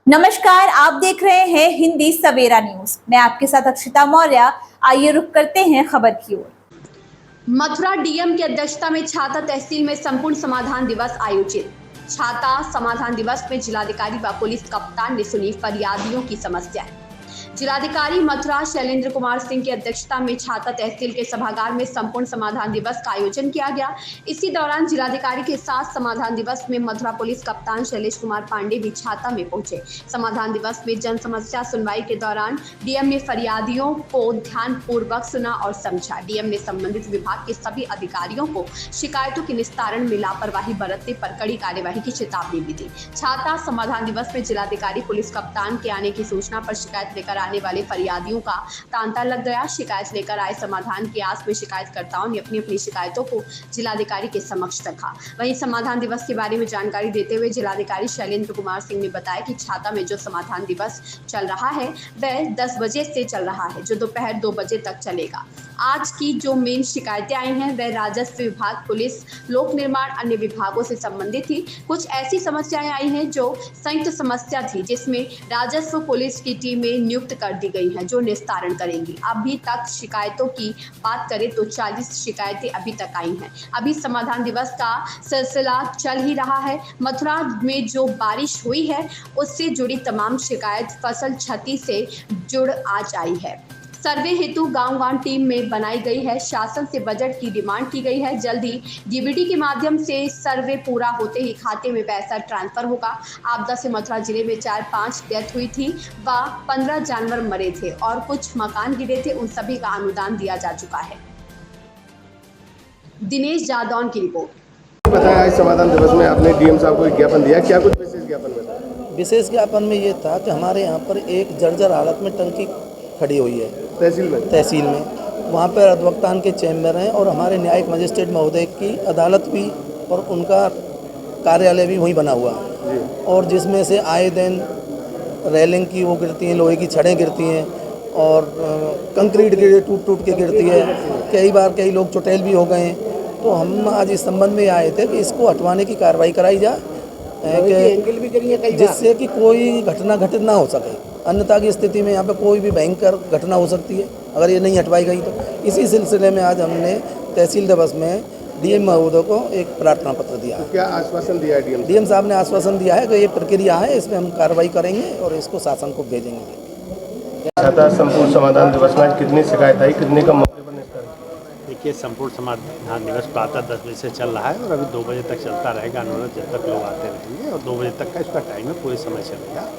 नमस्कार, आप देख रहे हैं हिंदी सवेरा न्यूज। मैं आपके साथ अक्षिता मौर्य। आइए रुक करते हैं खबर की ओर। मथुरा डीएम की अध्यक्षता में छाता तहसील में संपूर्ण समाधान दिवस आयोजित। छाता समाधान दिवस में जिलाधिकारी व पुलिस कप्तान ने सुनी फरियादियों की समस्याएं। जिलाधिकारी मथुरा शैलेंद्र कुमार सिंह की अध्यक्षता में छाता तहसील के सभागार में संपूर्ण समाधान दिवस का आयोजन किया गया। इसी दौरान जिलाधिकारी के साथ समाधान दिवस में मथुरा पुलिस कप्तान शैलेश कुमार पांडे भी छाता में पहुंचे। समाधान दिवस में जन समस्या सुनवाई के दौरान डीएम ने फरियादियों को ध्यानपूर्वक सुना और समझा। डीएम ने संबंधित विभाग के सभी अधिकारियों को शिकायतों के निस्तारण में लापरवाही बरतने पर कड़ी कार्यवाही की चेतावनी भी दी। छाता समाधान दिवस में जिलाधिकारी पुलिस कप्तान के आने की सूचना पर शिकायत लेकर आने वाले फरियादियों का तांता लग गया। शिकायत लेकर आए समाधान की आस में शिकायतकर्ताओं ने अपनी अपनी शिकायतों को जिलाधिकारी के समक्ष रखा। वहीं समाधान दिवस के बारे में जानकारी देते हुए जिलाधिकारी शैलेंद्र कुमार सिंह ने बताया कि छाता में जो समाधान दिवस चल रहा है वह 10 बजे से चल रहा है, जो दोपहर 2 बजे तक चलेगा। आज की जो मेन शिकायतें आई हैं वह राजस्व विभाग, पुलिस, लोक निर्माण, अन्य विभागों से संबंधित थी। कुछ ऐसी समस्याएं आई हैं जो संयुक्त समस्या थी, जिसमें राजस्व पुलिस की टीमें नियुक्त कर दी गई हैं जो निस्तारण करेंगी। अभी तक शिकायतों की बात करें तो 40 शिकायतें अभी तक आई हैं। अभी समाधान दिवस का सिलसिला चल ही रहा है। मथुरा में जो बारिश हुई है उससे जुड़ी तमाम शिकायत फसल क्षति से जुड़ आज आई है। सर्वे हेतु गांव-गांव टीम में बनाई गई है। शासन से बजट की डिमांड की गई है। जल्द ही डीबीटी के माध्यम से सर्वे पूरा होते ही खाते में पैसा ट्रांसफर होगा। आपदा से मथुरा जिले में 4-5 डेथ हुई थी व 15 जानवर मरे थे और कुछ मकान गिरे थे। उन सभी का अनुदान दिया जा चुका है। दिनेश जादौन की रिपोर्ट। बताया इस समाधान दिवस में आपने डीएम साहब को ज्ञापन दिया, क्या कुछ विशेष ज्ञापन में? विशेष ज्ञापन में ये था कि हमारे यहाँ पर एक जर्जर हालत में टंकी खड़ी हुई है तहसील में। वहाँ पर अधिवक्तान के चैम्बर हैं और हमारे न्यायिक मजिस्ट्रेट महोदय की अदालत भी और उनका कार्यालय भी वहीं बना हुआ है, और जिसमें से आए दिन रेलिंग की वो गिरती हैं, लोहे की छड़ें गिरती हैं और कंक्रीट टूट के गिरती है। कई बार कई लोग चुटैल भी हो गए हैं। तो हम आज इस संबंध में आए थे कि इसको हटवाने की कार्रवाई कराई जाए, जिससे कि कोई घटना घटित ना हो सके। अन्यथा की स्थिति में यहाँ पे कोई भी भयंकर घटना हो सकती है अगर ये नहीं हटवाई गई तो। इसी सिलसिले में आज हमने तहसील दिवस में डीएम महोदय को एक प्रार्थना पत्र दिया। तो क्या आश्वासन दिया है डीएम साहब ने आश्वासन दिया है कि ये प्रक्रिया है, इसमें हम कार्रवाई करेंगे और इसको शासन को भेजेंगे। छाता संपूर्ण समाधान दिवस में कितनी शिकायत आई, कितने का मौके पर निस्तारण? देखिए, संपूर्ण समाधान दिवस प्रातः 10 बजे से चल रहा है और अभी 2 बजे तक चलता रहेगा अनुरोध, जब तक लोग आते रहेंगे, और 2 बजे तक का इसका टाइम है, पूरे समय चलेगा।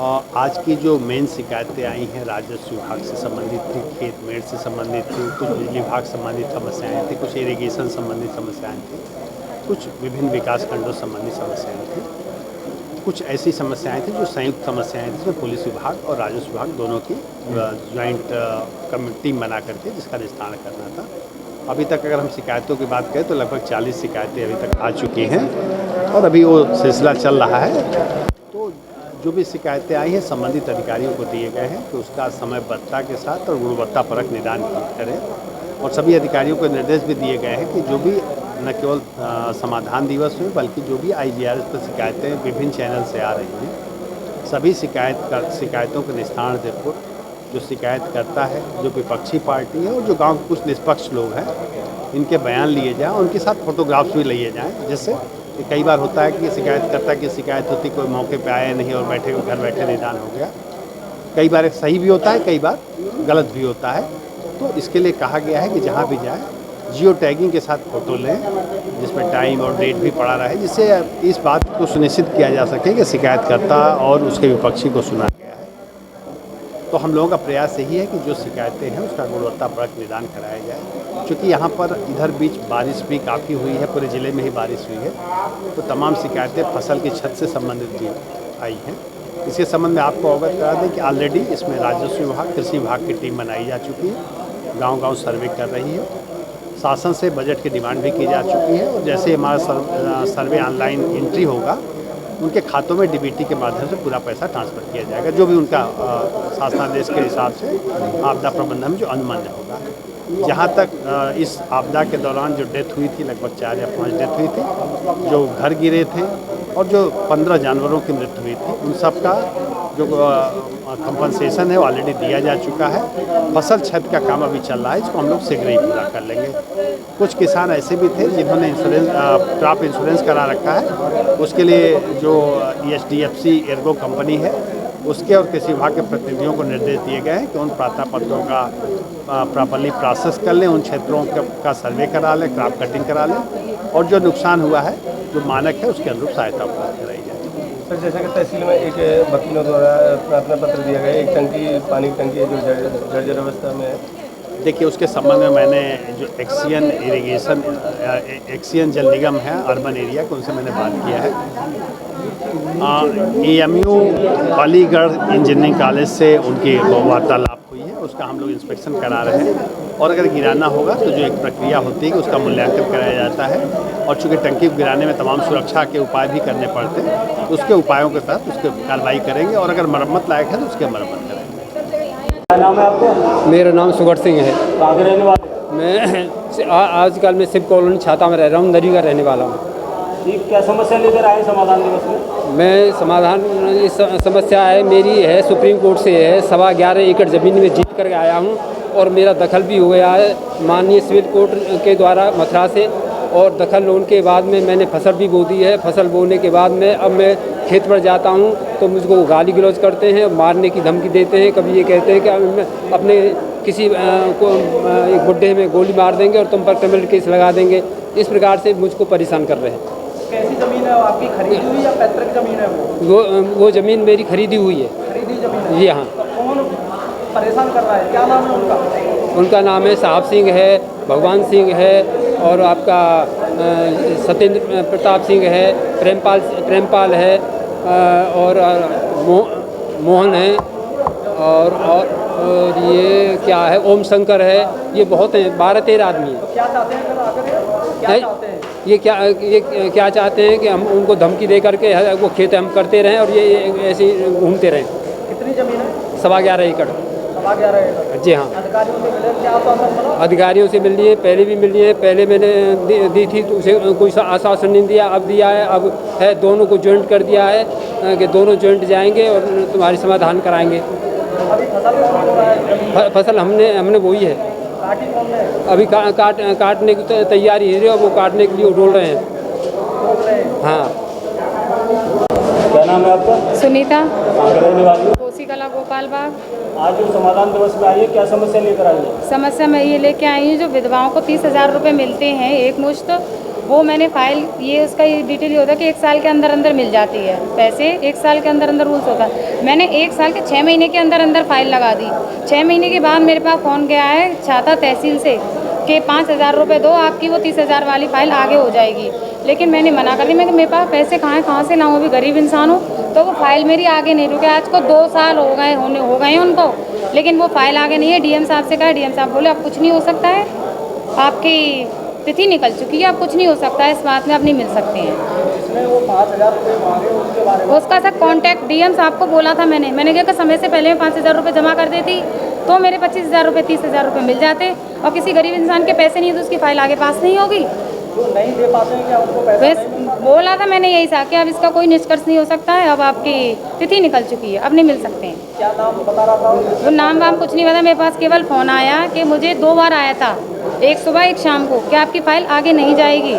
और आज की जो मेन शिकायतें आई हैं राजस्व विभाग से संबंधित थी, खेत मेड़ से संबंधित थी, कुछ बिजली विभाग संबंधित समस्याएं थी, कुछ इरिगेशन संबंधित समस्याएं थी, कुछ विभिन्न विकास खंडों संबंधित समस्याएं थी, कुछ ऐसी समस्याएं थी जो संयुक्त समस्याएं थी, जिसमें पुलिस विभाग और राजस्व विभाग दोनों की ज्वाइंट कमेटी बना करके जिसका निस्तारण करना था। अभी तक अगर हम शिकायतों की बात करें तो लगभग 40 शिकायतें अभी तक आ चुकी हैं और अभी वो सिलसिला चल रहा है। तो जो भी शिकायतें आई हैं संबंधित अधिकारियों को दिए गए हैं कि उसका समयबद्धता के साथ और गुणवत्तापरक निदान करें, और सभी अधिकारियों को निर्देश भी दिए गए हैं कि जो भी न केवल समाधान दिवस में बल्कि जो भी IGRS पर शिकायतें विभिन्न चैनल से आ रही हैं, सभी शिकायतों के निस्तारण देखो जो शिकायत करता है, जो विपक्षी पार्टी है और जो गांव के कुछ निष्पक्ष लोग हैं, इनके बयान लिए जाएँ, उनके साथ फोटोग्राफ्स भी लिए जाएँ, जिससे कई बार होता है कि शिकायतकर्ता की शिकायत होती, कोई मौके पे आया नहीं और घर बैठे निदान हो गया। कई बार सही भी होता है, कई बार गलत भी होता है। तो इसके लिए कहा गया है कि जहाँ भी जाए जियो टैगिंग के साथ फ़ोटो लें, जिसमें टाइम और डेट भी पड़ा रहे, जिससे इस बात को सुनिश्चित किया जा सके कि शिकायतकर्ता और उसके विपक्षी को सुना गया है। तो हम लोगों का प्रयास यही है कि जो शिकायतें हैं उसका गुणवत्तापरक निदान कराया जाए। चूँकि यहाँ पर इधर बीच बारिश भी काफ़ी हुई है, पूरे ज़िले में ही बारिश हुई है, तो तमाम शिकायतें फसल की छत से संबंधित भी आई हैं। इसके संबंध में आपको अवगत करा दें कि ऑलरेडी इसमें राजस्व विभाग, कृषि विभाग की टीम बनाई जा चुकी है, गांव-गांव सर्वे कर रही है, शासन से बजट की डिमांड भी की जा चुकी है, और जैसे हमारा सर्वे ऑनलाइन एंट्री होगा उनके खातों में डीबीटी के माध्यम से पूरा पैसा ट्रांसफ़र किया जाएगा, जो भी उनका शासनादेश के हिसाब से आपदा प्रबंधन में जो अनुमान होगा। जहाँ तक इस आपदा के दौरान जो डेथ हुई थी, लगभग 4 या 5 डेथ हुई थी, जो घर गिरे थे और जो 15 जानवरों की मृत्यु हुई थी उन सब का जो कंपनसेशन है वो ऑलरेडी दिया जा चुका है। फसल क्षति का काम अभी चल रहा है, इसको हम लोग शीघ्र ही पूरा कर लेंगे। कुछ किसान ऐसे भी थे जिन्होंने इंश्योरेंस क्रॉप इंश्योरेंस करा रखा है, उसके लिए जो ESDFC एर्गो कंपनी है उसके और कृषि विभाग के प्रतिनिधियों को निर्देश दिए गए हैं कि उन प्रार्थना पत्रों का प्रॉपरली प्रोसेस कर लें, उन क्षेत्रों का सर्वे करा लें, क्रॉप कटिंग करा लें और जो नुकसान हुआ है जो मानक है उसके अनुरूप सहायता उपलब्ध कराई जाए। सर, जैसा कि तहसील में एक वकीलों द्वारा प्रार्थना पत्र दिया गया, एक टंकी पानी की टंकी है जो जर्जर अवस्था में है। देखिए, उसके संबंध में मैंने जो एक्सियन जल निगम है अर्बन एरिया के उनसे मैंने बात किया है। AMU अलीगढ़ इंजीनियरिंग कॉलेज से उनकी वार्तालाप हुई है, उसका हम लोग इंस्पेक्शन करा रहे हैं और अगर गिराना होगा तो जो एक प्रक्रिया होती है कि उसका मूल्यांकन कराया जाता है और चूँकि टंकी गिराने में तमाम सुरक्षा के उपाय भी करने पड़ते हैं तो उसके उपायों के तहत उसकी कार्रवाई करेंगे और अगर मरम्मत लायक है तो उसके मरम्मत करेंगे। क्या नाम है आपको? मेरा नाम सुगढ़ सिंह है। कहाँ के रहने वाले? मैं आजकल मैं शिव कॉलोनी छाता में रह रहा हूँ, नरी का रहने वाला हूँ। ठीक, क्या समस्या लेकर आए समाधान दिवस में? मैं समाधान इस समस्या है मेरी है सुप्रीम कोर्ट से है, 11.25 एकड़ ज़मीन में जीत कर आया हूँ और मेरा दखल भी हो गया है माननीय सिविल कोर्ट के द्वारा मथुरा से। और दखल होने के बाद में मैंने फसल भी बो दी है। फसल बोने के बाद में अब मैं खेत पर जाता हूँ तो मुझको गाली गलौज करते हैं, मारने की धमकी देते हैं। कभी ये कहते हैं कि अपने किसी को एक बुड्ढे में गोली मार देंगे और तुम पर क्रिमिनल केस लगा देंगे। इस प्रकार से मुझको परेशान कर रहे हैं। कैसी ज़मीन है? आपकी खरीदी हुई या पैतृक ज़मीन है? वो ज़मीन मेरी खरीदी हुई है। खरीदी ज़मीन है? जी हाँ। तो कौन परेशान कर रहा है? क्या नाम है उनका? उनका नाम है साहब सिंह है, भगवान सिंह है और आपका सत्येंद्र प्रताप सिंह है, प्रेमपाल है और मोहन है और ये क्या है ओम शंकर है। ये बहुत हैं, 12-13 आदमी हैं। तो क्या चाहते हैं? क्या चाहते हैं? ये क्या चाहते हैं कि हम उनको धमकी दे करके वो खेत हम करते रहें और ये ऐसे ही घूमते रहें। कितनी ज़मीन है? 11.25 एकड़। 11.25 एकड़? जी हाँ। अधिकारियों से मिले? क्या आश्वासन मिला? अधिकारियों से मिल लिए, पहले भी मिल लिए। पहले मैंने दी थी तो उसे कोई आश्वासन नहीं दिया, अब दिया है। अब है दोनों को जॉइंट कर दिया है कि दोनों जॉइंट जाएंगे और तुम्हारी समाधान कराएंगे। अभी फसल हमने बोई है। काटी कौन ने? अभी काटने की तैयारी है और वो काटने के लिए डोल रहे हैं। हाँ। क्या नाम है आपका? सुनीता, कहाँ के रहने वाली? कोसी कला गोपाल बाग। आज जो समाधान दिवस में आई है, क्या समस्या लेकर आई है? समस्या मैं ये लेके आई हूँ, जो विधवाओं को 30,000 रुपये मिलते हैं एक मुश्त, वो मैंने फाइल ये उसका ये डिटेल होता है कि 1 साल के अंदर अंदर मिल जाती है पैसे। 1 साल के अंदर अंदर रूल्स होता है। मैंने 1 साल के 6 महीने के अंदर अंदर फाइल लगा दी। 6 महीने के बाद मेरे पास फ़ोन गया है छाता तहसील से कि 5,000 रुपये दो, आपकी वो 30,000 वाली फाइल आगे हो जाएगी। लेकिन मैंने मना कर दी, मैं कि मेरे पास पैसे कहाँ से लाऊँ, अभी गरीब इंसान हूँ। तो वो फाइल मेरी आगे नहीं रुके। आज को 2 साल हो गए हैं उनको, लेकिन वो फाइल आगे नहीं है। DM साहब से कहा, DM साहब बोले अब कुछ नहीं हो सकता है, आपकी तिथि निकल चुकी है, अब कुछ नहीं हो सकता है, इस बात में आप नहीं मिल सकते हैं। इसमें वो 5,000 रुपये मांगे, उसके बारे में उसका सर कॉन्टैक्ट DM साहब को बोला था मैंने कहा कि समय से पहले मैं 5,000 रुपये जमा कर देती तो मेरे 25,000 रुपये 30,000 रुपये मिल जाते। और किसी गरीब इंसान के पैसे नहीं है तो उसकी फाइल आगे पास नहीं होगी। जो नहीं दे पाते हैं क्या उनको पैसा बस नहीं मिलता? बोला था मैंने यही था कि अब इसका कोई निष्कर्ष नहीं हो सकता है, अब आपकी तिथि निकल चुकी है, अब नहीं मिल सकते हैं। क्या नाम बता रहा था? वो नाम वाम कुछ नहीं पता, मेरे पास केवल फ़ोन आया कि मुझे 2 बार आया था, एक सुबह एक शाम को, कि आपकी फ़ाइल आगे नहीं जाएगी,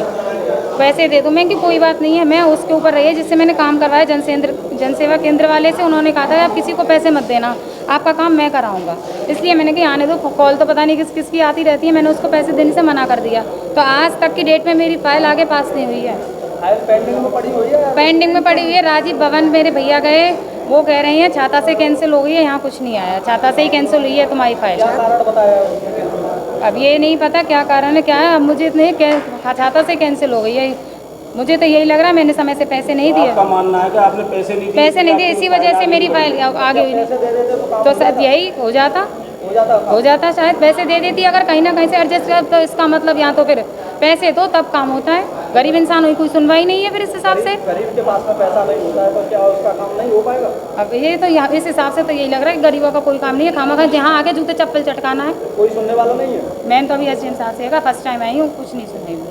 पैसे दे दो। मैं कि कोई बात नहीं है, मैं उसके ऊपर रही है जिससे मैंने काम करवाया जनसेवा केंद्र वाले से। उन्होंने कहा था आप किसी को पैसे मत देना, आपका काम मैं कराऊंगा। इसलिए मैंने कहा आने दो, कॉल तो पता नहीं किसकी आती रहती है। मैंने उसको पैसे देने से मना कर दिया। तो आज तक की डेट में मेरी फाइल आगे पास नहीं हुई है, फाइल पेंडिंग में पड़ी हुई है? पेंडिंग में पड़ी हुई है। राजीव भवन मेरे भैया गए, वो कह रहे हैं छाता से कैंसिल हो गई है, यहाँ कुछ नहीं आया, छाता से ही कैंसिल हुई है तुम्हारी फाइल। क्या कारण बताया उसने कैंसिल? अब ये नहीं पता क्या कारण है, क्या है। अब मुझे इतने छाता से कैंसिल हो गई है, मुझे तो यही लग रहा है मैंने समय से पैसे नहीं दिए। आपका मानना है कि आपने पैसे नहीं दिए? इसी वजह से मेरी फाइल आगे हुई। पैसे दे देते तो काम तो शायद यही हो जाता शायद पैसे दे देती अगर कहीं ना कहीं से एडजस्ट कर। तो इसका मतलब यहाँ तो फिर पैसे दो तब काम होता है। गरीब इंसान हुई, कोई सुनवाई नहीं है फिर इस हिसाब से। गरीब के पास में पैसा नहीं होता है तो क्या उसका काम नहीं हो पाएगा? अब ये तो यहाँ इस हिसाब से तो यही लग रहा है कि गरीबों का कोई काम नहीं है, खामा जहाँ आगे जूते चप्पल चटकाना है। कोई सुनने वाला नहीं है? मैंने तो अभी SDM साहब से फर्स्ट टाइम आई हूँ, कुछ नहीं सुन रही हूँ।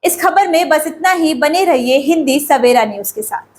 इस खबर में बस इतना ही। बने रहिए हिंदी सवेरा न्यूज के साथ।